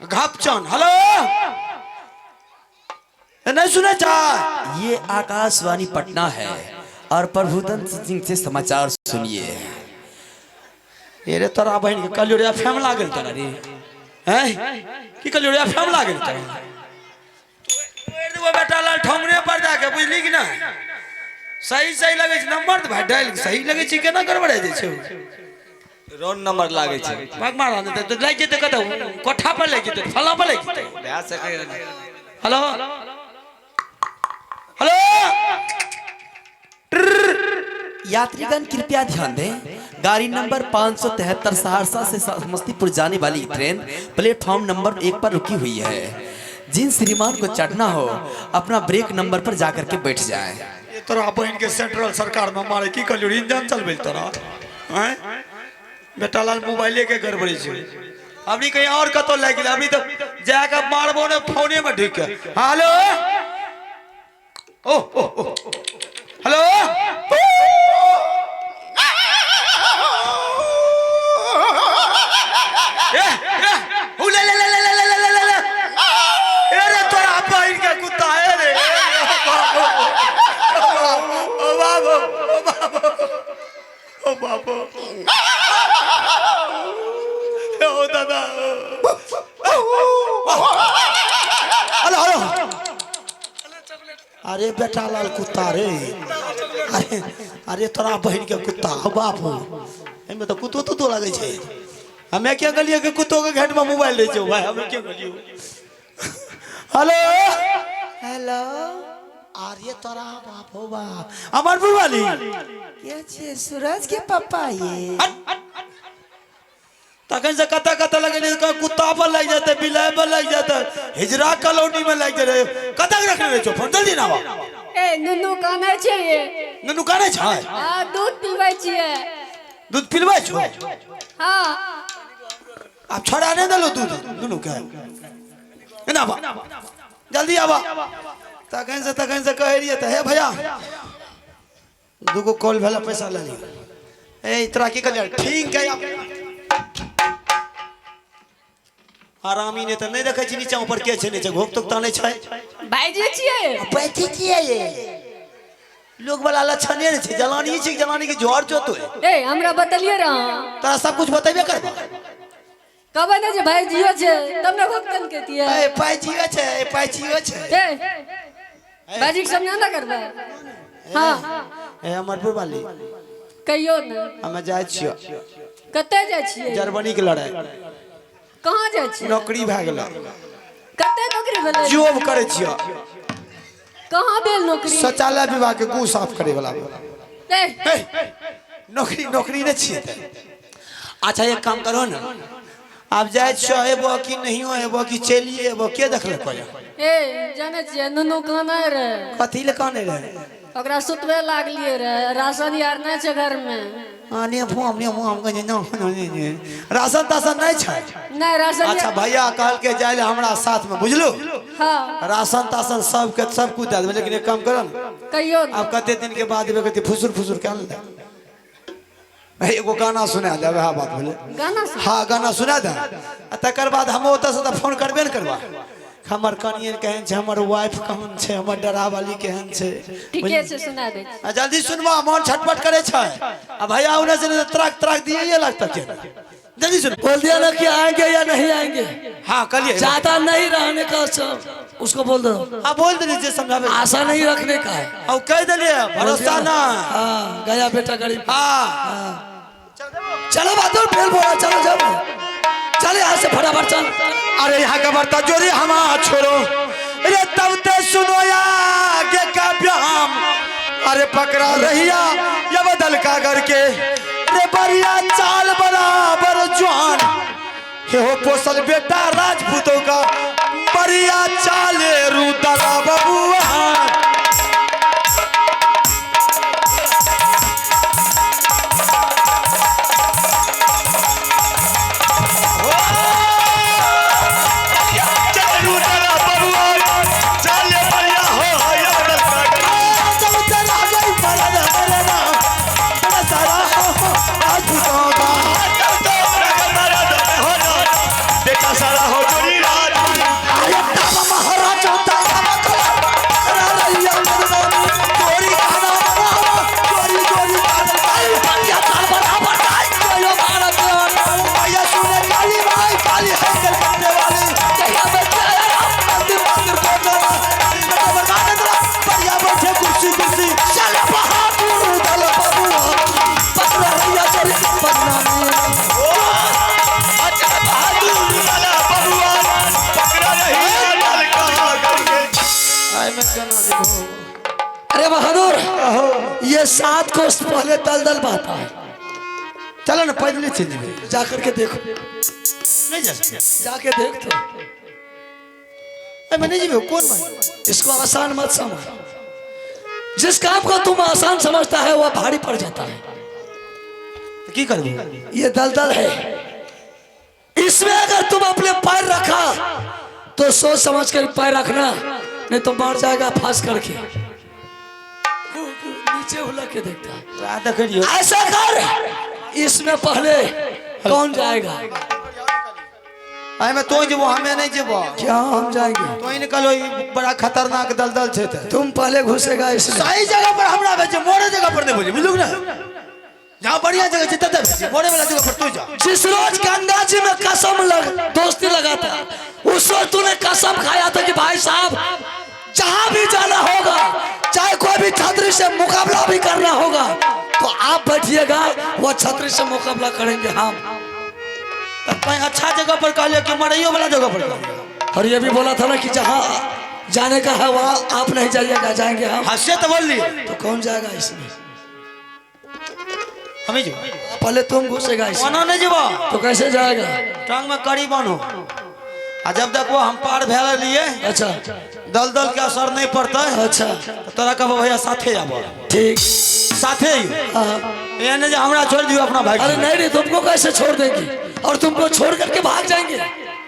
घपचन। Hello, नहीं सुना चाह? ये आकाशवाणी पटना है और प्रभुदन सिंह से समाचार सुनिए। अरे तोरा बहन के कलियोड़िया फेम लागल तोरा रे, हैं की कलियोड़िया फेम लागल तोरा? वो बेटा लाल ठोंगने पर जाके बुझली कि ना, सही सही लगे छै नंबर भाई डायल सही लगे छै, केना गड़बड़ा जाइ छै? रोन नंबर लागे छै। भाग मारा दे तो लाग जेते कतौ कोठा पर लाग जेते, फला पर लाग जेते। भै सके। हेलो हेलो, यात्रीगण कृपया ध्यान दें, गाड़ी नंबर 573 सहरसा से समस्तीपुर जाने वाली ट्रेन प्लेटफॉर्म नंबर 1 पर रुकी हुई है। जिन श्रीमान को चढ़ना हो अपना ब्रेक नंबर पर जाकर के बैठ जाएं। ये तोरा बहन के सेंट्रल सरकार में मारे की कलियोड़ी इंजन चलबे तोरा, हैं बेटा लाल मोबाइले के गड़बड़ी छै। अभी कहीं और कतो लाग गेल, अभी तो जाके मारबो ने फोने में ढुक के। हेलो ओ ओ ओ हेलो, ले ले ले ले ले ले ले ले, अरे तोरा बहन के कुत्ता है रे। ओ बाबू ओ बाबू ओ बाबू ओ दादा। हेलो हेलो, अरे बेटा लाल कुत्ता रे, अरे अरे तोरा बहन के कुत्ता हो बाबू, एमे तो कुत्तो तो लगे छै। हमें क्या गलिए के कुत्तों के घेट में मोबाइल ले जाओ भाई, हमें क्या गलियो? हेलो हेलो, अरे तोरा बाप हो बाप, अमर बुवाली ये छे सूरज के पापा ये। तखन से कता कता लगे कुत्ता पर लग जाते, बिलाई पर लग जाते, हिजरा कॉलोनी में लग जाते, कता रखने रहे छो फोन जल्दी ना आवा। ए नुनु काने छै ये? नुनु काने छै? हां दूध पीबै छियै। दूध पिलबै छो? हां। आप छोड़ा नहीं दलो दूध नुनु के ना बा, जल्दी आवा। तखन से कह रही है हे भैया दुगो कॉल भेला पैसा ले ली। ए तोरा की कहलिया ठीक है आरामी ने तो नहीं देखे छी नीचा ऊपर के छै, नीचे घोक तोक ताने छै। भाईजी छियै? बैठी छियै ये लोग वाला लक्षण नहीं छै, जलानी छै, जलानी के जोर जोतो है। ए हमरा बतलिए रहा तोरा सब कुछ बतेबे करबा। कब ने जे भाईजीओ छै तब ने भक्तन कहतिए। ए पाइजियो छै, पाइजियो छै। ए भाईजी के समझा ना करबा। हां ए अमरपुर वाली कहियो ना हम जाय छियो। कते जाय छियै? जर्मनी के लड़ाई। कहां जाय छियै? नौकरी भ गेल। कते नौकरी भेलै? जॉब करे छियो। कहां भेल नौकरी? शौचालय विभाग के गु साफ करे वाला। ए नौकरी नौकरी नहीं छिए। अच्छा एक काम करो ना, आप जाय छियो एबो कि नहीं एबो कि चलिए एबो के देखले कोया? ए जाने छियै नुनु काने रे? कथि ले काने रे? ओकरा सुतवे लागलिए रे, राशन यार नै छै घर में। आने फुम कहे न राशन ताशन नहीं छै? नहीं राशन। अच्छा भैया कहल के जाय हमरा साथ में बुझलो। हां राशन ताशन सब के सब कुछ दे देबे, लेकिन एक काम करो ना, कहियो अब कते दिन के बाद एबे कते फुसुर फुसुर के आन दे। एगो गाना सुना दे, वह बात बोले गाना सुन। हाँ गाना सुना दे, तकर बाद हम ओतऽ से फोन करबे न करबा। हमर कनियन केहन छै, हमर वाइफ कहन छै, हमर डरावाली केहन छै, ठीके छै सुना दे। जल्दी सुनबा, मन छटपट करे छै। अब भैया उन्हें से त्रक त्रक दिए ये लगता है। जल्दी सुन। बोल दिया ना कि आएंगे या नहीं आएंगे। हाँ कलिए ज्यादा नहीं रहने का सब उसको बोल दो। हाँ बोल दे जे समझावे, आशा नहीं रखने का है। और कह दिलिए भरोसा ना। हाँ गया बेटा गरीब। हाँ चलो बातों फेल बोला, चलो चलो चल यहाँ से फटाफट चल। अरे यहाँ का बर्ता जोरी हम छोड़ो रे, तब ते सुनो या आगे का ब्याम। अरे पकड़ा रहिया या बदल का करके रे, बढ़िया चाल बराबर जवान हे हो पोसल बेटा राजपूतों का, बढ़िया चाले रूदला बबुआ। सारा हो में करना देखो। अरे बहादुर, ये 7 कोस पहले दलदल बहता है। चलो ना पैदल चल जाए। जाकर के देखो, नहीं जा सकते। जाके देख तो। मैं नहीं जी कौन भाई? इसको आसान मत समझ। जिस काम को तुम आसान समझता है वह भारी पड़ जाता है। तो की कर दूं? ये दलदल है, इसमें अगर तुम अपने पैर रखा तो सोच समझ कर पैर रखना, नहीं तो मर जाएगा फंस करके। नीचे उलट के देखता है। रात करियो। ऐसा कर, इसमें पहले कौन जाएगा? आई मैं तो जब हमें नहीं जब क्या हम जाएंगे? तो ही निकलो, बड़ा खतरनाक दलदल छे। तुम पहले घुसेगा इसमें। सही जगह पर हमरा भेजे, मोड़े जगह पर नहीं बोली, बुझलू ना? जहाँ बढ़िया जगह छे तब भेजे, मोड़े वाला जगह पर तू जा। जिस रोज गंगा जी में कसम दोस्ती लगाता, उस रोज तूने कसम खाया था कि भाई साहब जहां भी जाना होगा, चाहे कोई भी छतरी से मुकाबला भी करना होगा, तो आप बैठिएगा, वो छतरी से मुकाबला करेंगे हम। कहीं अच्छा जगह पर कह लिया कि मरइयो वाला जगह पर कह। और ये भी बोला था ना कि जहां जाने का है वहां आप नहीं जाइएगा, जाएंगे हम। हंसे तो बोल लिए। तो कौन जाएगा इसमें? हमें जो पहले तुम घुसेगा इसमें। मना नहीं जब तो कैसे जाएगा? टांग में कड़ी बांधो। आ जब तक वो हम पार भेल लिए, अच्छा दलदल के असर नहीं पड़ता है, अच्छा तो तोरा कहबो भैया साथे जाबो। ठीक। साथे ही हाँ। ये नहीं जे हमरा छोड़ दियो अपना भाई। अरे नहीं, तुमको कैसे छोड़ देंगे और तुमको छोड़ करके भाग जाएंगे?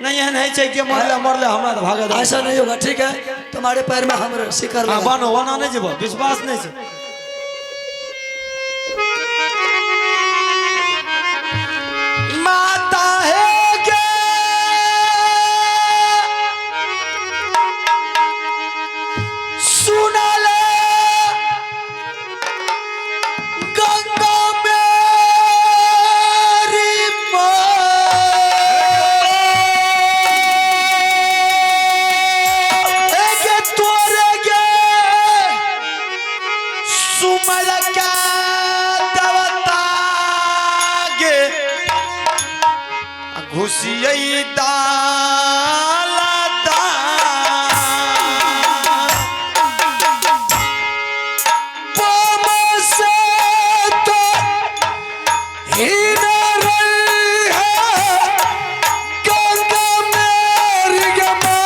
नहीं है, नहीं चाहिए मर ले हमरा तो भागे दो। ऐसा नहीं होगा। ठीक है, तुम्हारे पैर में हम शिकर हां लगा। बनो वना नहीं जब विश्वास नहीं से। माता है के सुना ले गंगा मेरी सुमर क्या दवतागे घुसियई दालदा पम से तो हीन रही है गंगा मेरी गमा।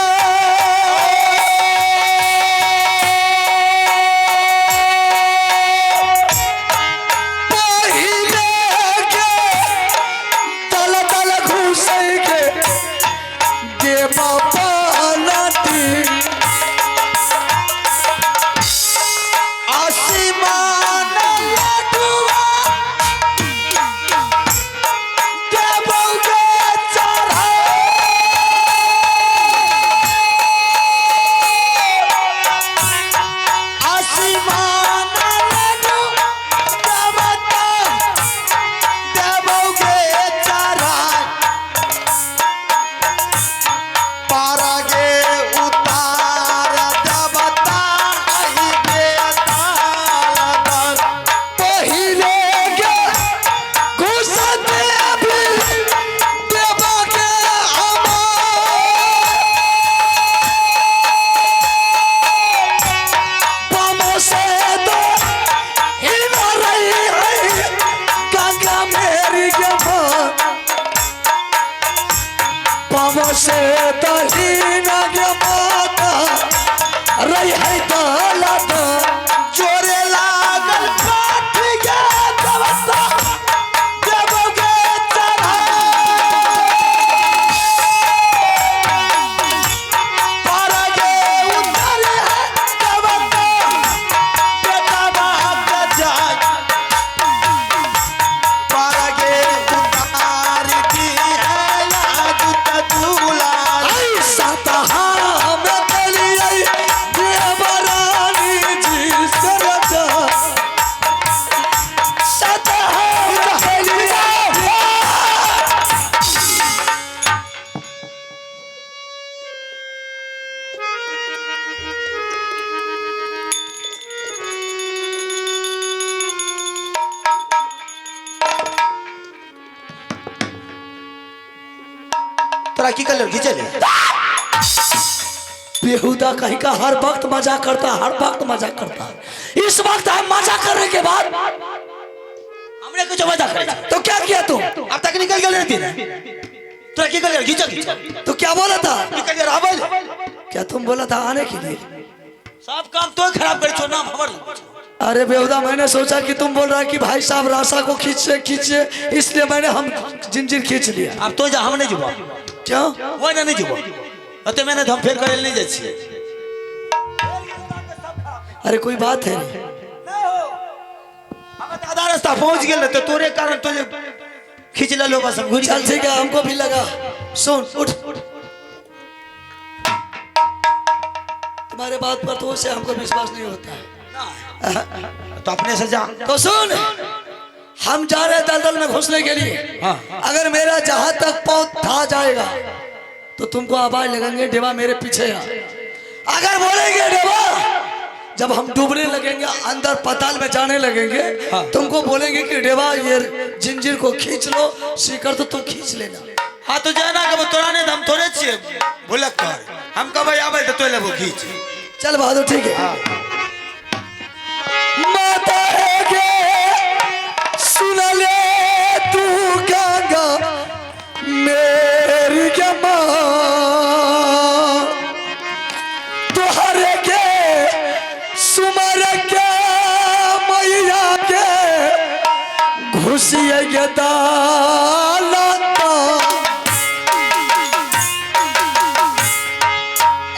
से तहीन माता रही है दौलत चोरे लागल पाठ के दवता देवोगे चढ़ा पारगे उतारे दवता बेटा बाप जाए पारगे उतार दी है आज तूला ऐसा तहा में गलिए देवरानी जी सरजा सतहा में गलिए तोरा की कलर खींचे ले बेहुदा कहीं का हर वक्त मजाक करता है, हर वक्त मजाक करता है। इस वक्त हम मजाक करने के बाद हमने कुछ मजा करे तो क्या किया तुम? अब तक निकल गया रहती है तो निकल गया खींचा खींचा तो क्या बोला था? निकल गया रावल क्या तुम बोला था आने के लिए? सब काम तो खराब कर छो नाम हमर अरे बेहुदा, मैंने सोचा कि तुम बोल रहा है कि भाई साहब राशा को खींचे खींचे, इसलिए मैंने हम जिंजीर खींच लिया। अब तो जा हम नहीं जुबा क्यों? वो नहीं जुबा अते मैंने हम फेर करे नहीं जाई छी। अरे कोई बात है? हम तो आधा रास्ता पहुंच गेल तो तोरे कारण तुझे खींच ले लो बस हम घुरी। चल ठीक है, हमको भी लगा। सुन उठ, तुम्हारे बात पर तो से हमको विश्वास नहीं होता है। तो अपने से जा। तो सुन, हम जा रहे दलदल में घुसने के लिए। हाँ। अगर मेरा जहां तक पहुंचा जाएगा तो तुमको आवाज लगेंगे डेवा मेरे पीछे आ। अगर बोलेंगे डेवा, जब हम डूबने लगेंगे अंदर पाताल में जाने लगेंगे, हाँ। तुमको बोलेंगे कि डेवा ये जिंजीर को खींच लो, सीकर तो तुम खींच लेना। हाँ तो जाना कब तोरा ने हम थोड़े छे भुलक कर हम कब आवे तो तोले वो खींच। चल बहादुर ठीक है। माता है के सुन ले तू गंगा मेरी के माँ, तुहरे के सुमर के मैया के घुसिए के दालता।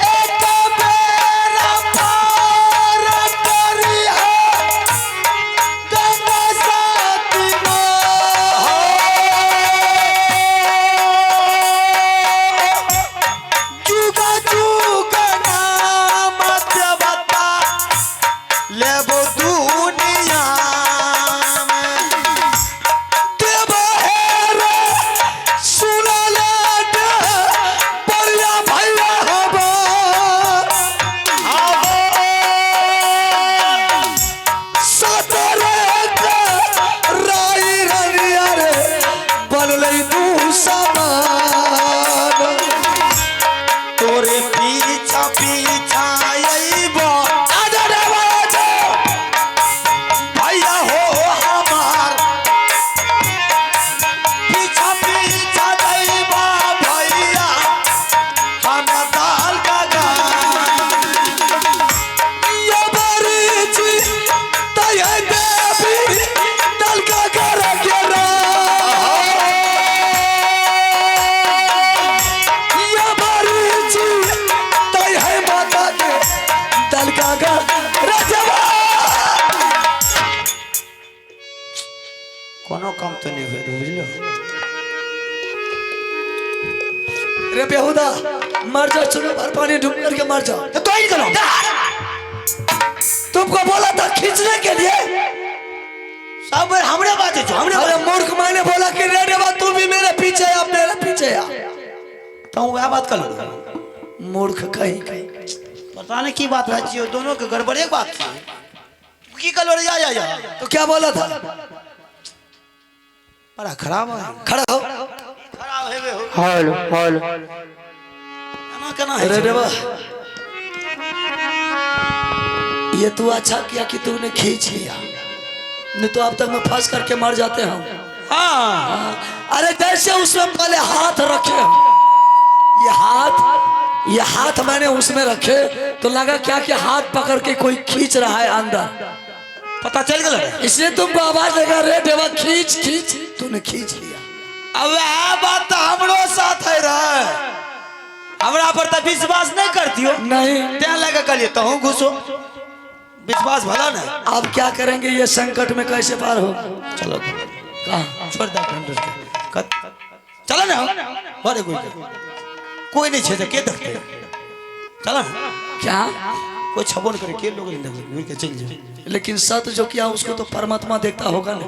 एक बेरा पार करिया गंगा साथी जुगा जुगा नाम देवता लेबो दुनिया में। देव हेरे सुनले दे परिया भैया हबा सतरे के राई रनिया रे बनले तू समान। तोरे पीछा पीछा आइबो आजा देवा आजा, भैया हो हमार पीछा पीछा आइबो भैया हम दाल का ये बारी जी तय देवी दल का कर गिरा। ये बारी जी तय है माता के दल का कर रजवा। कोनो काम तो नहीं हुए बुझलो। रे बेहुदा, मर जा, चुनो भर पानी डूब करके मर जा। तो ही करो तुमको बोला था खींचने के लिए। सब हमरे बात है हमरे अरे मूर्ख, मैंने बोला कि रे देवा तू भी मेरे पीछे आ, मेरे पीछे आ। तो वह बात कर लो। मूर्ख कहीं कहीं। पता नहीं की बात है जी दोनों के गड़बड़ एक बात की कल और जा तो क्या बोला था? बड़ा खराब है। खड़ा हो। खराब है वे हो हेलो हेलो कना अरे है देवा, ये तू अच्छा किया कि तूने खींच लिया, नहीं तो अब तक मैं फंस करके मर जाते हम। हाँ अरे जैसे उसमें पहले हाथ रखे, ये हाथ मैंने उसमें रखे तो लगा क्या कि हाथ पकड़ के कोई खींच रहा है अंदर। पता चल गया इसलिए तुमको आवाज लगा रे देवा खींच खींच, तूने खींच लिया। अब आ बात तो हमरो साथ है रहा हमरा पर तो विश्वास नहीं करती हो नहीं, त्या लगा कलिए तो हूँ घुसो विश्वास भला ना। अब क्या करेंगे, ये संकट में कैसे पार हो? चलो कहाँ? छोड़ दे चलो ना बड़े कोई नहीं छेदे के देखते चलो ना क्या? कोई छबो नहीं करे के लोग नहीं के चल जाए। लेकिन सत्य जो किया उसको तो परमात्मा देखता होगा ना।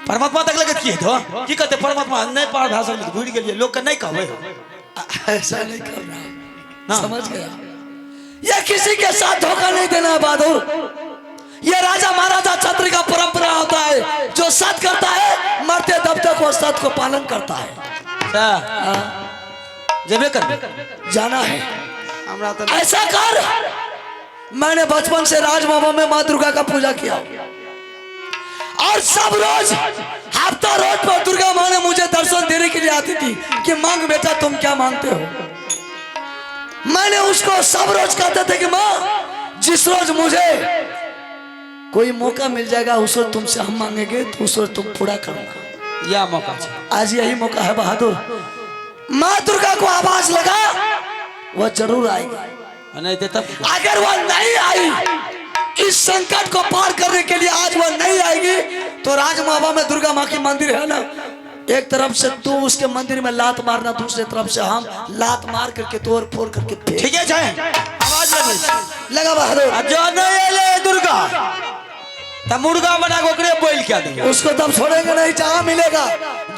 परमात्मा तक लगत किए तो की कहते परमात्मा नहीं पार भाषा में घूर के लिए लोग का नहीं कहवे ऐसा नहीं कर रहा, समझ गया? ये किसी के साथ धोखा नहीं देना है बहादुर। ये राजा महाराजा छत्र का परंपरा होता है, जो सत्य करता है मरते दब तक वो सत्य को पालन करता है। जेबे कर जाना है हमरा तो ऐसा कर, मैंने बचपन से राज बाबा में माँ दुर्गा का पूजा किया और सब रोज हफ्ता रोज पर दुर्गा माँ ने मुझे दर्शन देने के लिए आती थी कि मांग बेटा तुम क्या मांगते हो। मैंने उसको सब रोज कहते थे कि माँ जिस रोज मुझे कोई मौका मिल जाएगा उस रोज तुमसे हम मांगेंगे तो उस रोज तुम पूरा करूंगा। यह मौका है। आज यही मौका है बहादुर, माँ दुर्गा को आवाज लगा, वह जरूर आएगी। नहीं देता अगर वह नहीं आई इस संकट को पार करने के लिए, आज वह नहीं आएगी तो राजमावा में दुर्गा माँ की मंदिर है ना, एक तरफ से तू उसके मंदिर में लात मारना, दूसरी तरफ से हम लात मार करके तोड़ फोड़ करके फेंक। ठीक है जाए आवाज लगा बहादुर। अब जो नहीं ले दुर्गा तब मुर्गा बना को ओकरे बोल क्या देंगे। उसको तब छोड़ेंगे नहीं, जहाँ मिलेगा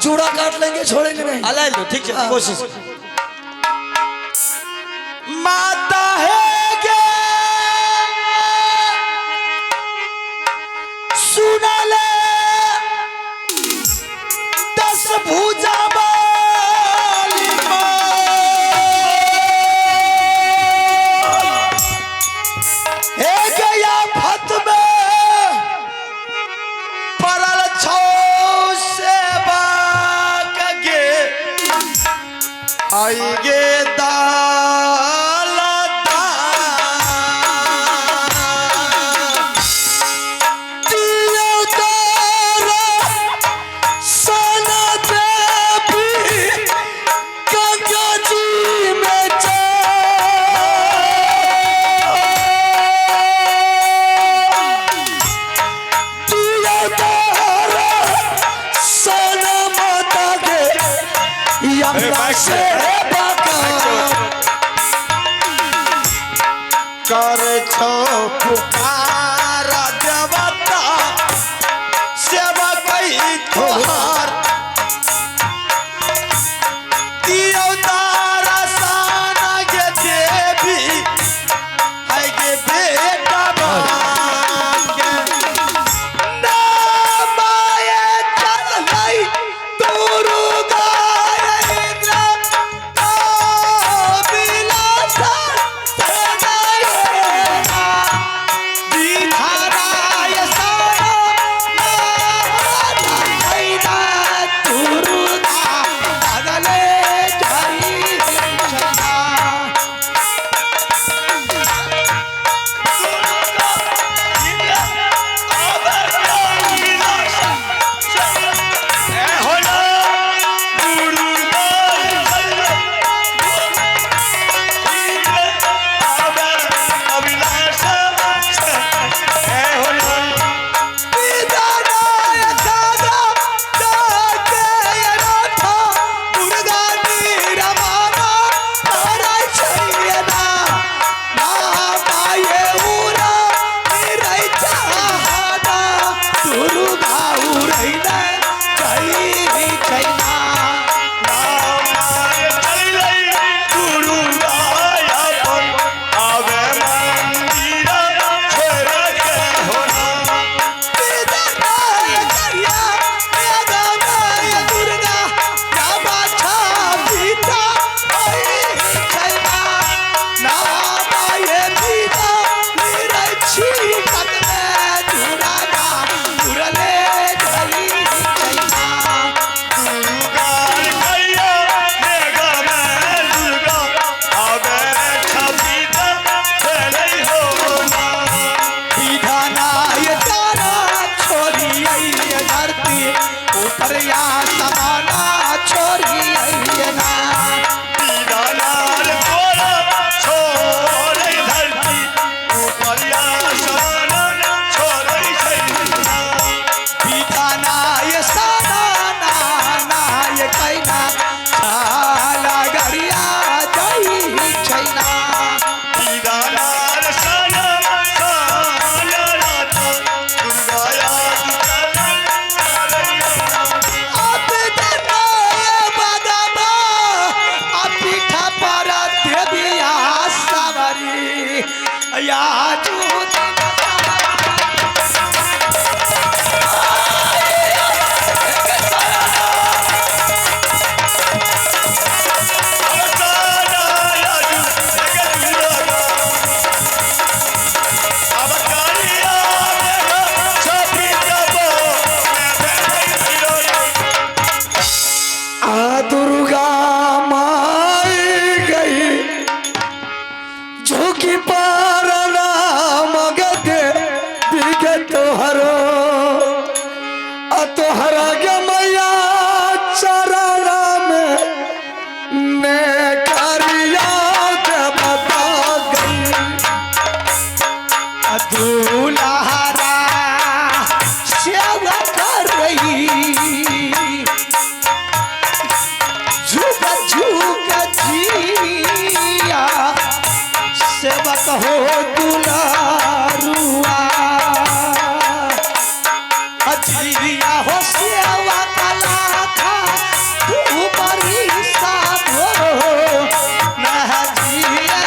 जूड़ा काट लेंगे, छोड़ेंगे नहीं। अलाइ लो ठीक है कोशिश। माता है गे सुना ले 10 भुजा वाली माँ। हे गया फत में परल छो सेवा कगे आई गे कर छो पुकार देवता सेवा कई तोहार दियो तारा साना गे देवी है गे बेटा बाके ना माये चल नहीं दुर्गा दुल्हारा सेवा कर रही झुक झुक जिया सेवक हो दुलारुआ अजिया हो सेवा कला था तू बड़ी साथ हो नहजिया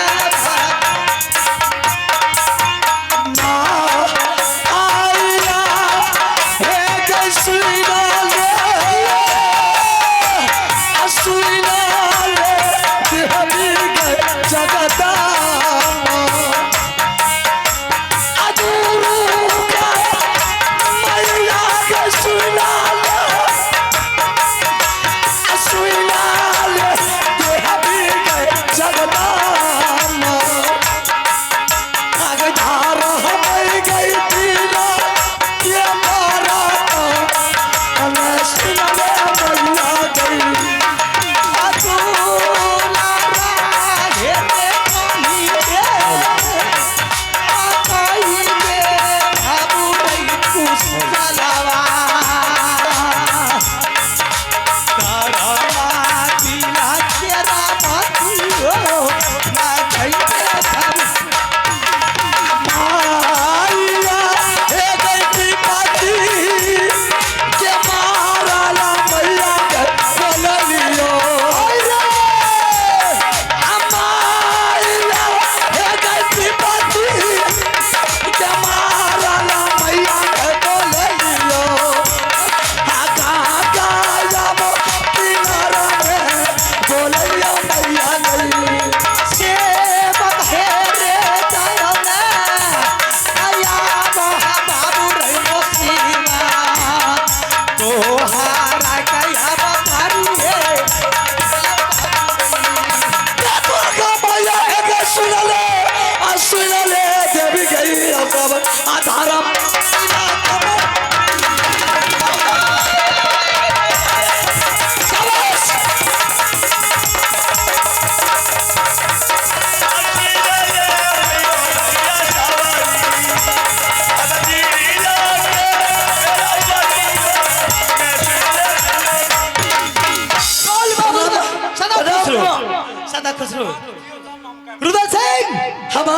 रुदल सिंह हम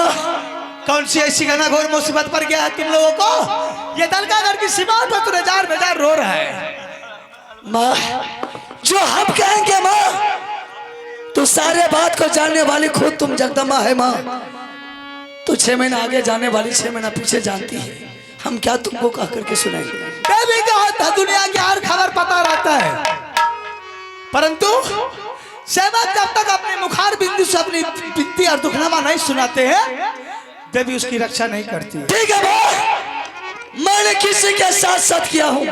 कौन सी ऐसी घना घोर मुसीबत पर गया है तुम लोगों को? ये दलकागढ़ की सीमा पर तू जार बेजार रो रहा है। माँ जो हम कहेंगे माँ तो सारे बात को जानने वाली खुद तुम जगदम्बा है माँ। तू 6 महीना आगे जाने वाली 6 महीना पीछे जानती है। हम क्या तुमको कह करके सुनाएंगे? देवी का दुनिया की हर खबर पता रहता है, परंतु सेवक जब तक अपने मुखार बिंदु से अपनी विनती और दुखनामा नहीं सुनाते हैं देवी उसकी रक्षा नहीं करती। ठीक है माँ, मैंने किसी के साथ सत किया हूँ